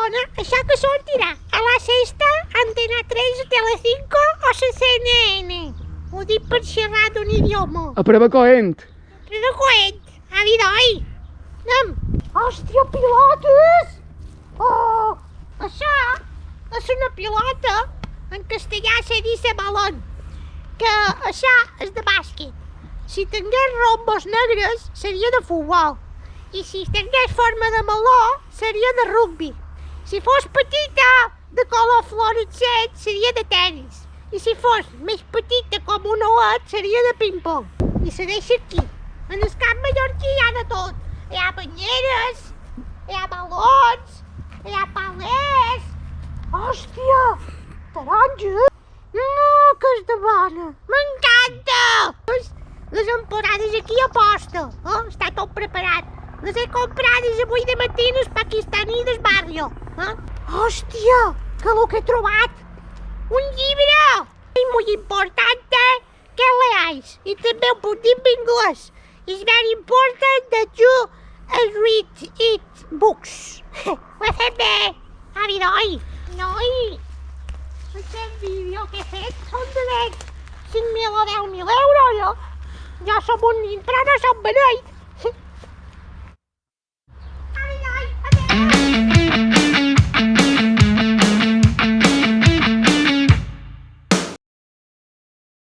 perdona, això que sortirà a la Sexta, Antena 3, Telecinco o la CNN? Ho dic per xerrar d'un idioma. A prova coent. Però coet, a vidoi. Anem. Hòstia, pilotes! Oh, això és una pilota. En castellà se dice balón. Que això és de bàsquet. Si tingués rombos negres, seria de futbol. I si tingués forma de meló, seria de rugby. Si fos petita, de color fluorescent, seria de tenis. I si fos més petita com un ouet, seria de ping-pong. I segueix aquí. En el camp mallorquí hi ha de tot. Hi ha banyeres, hi ha balons, hi ha palers. Hòstia, taronja! No, que és de bona. M'encanta! Les emporades aquí a posta. Està tot preparat. Les he comprades avui de matí en el pakistaní del barrio. Hòstia, que lo que he trobat! Un llibre! I molt important, que leáis. I també ho puc dir en anglès. It's very important that you read it books. Ho he fet bé. Avi, noi. Aquest vídeo que he fet són de 5.000 o 10.000 euros, jo. Jo som un nin, però no som beneit.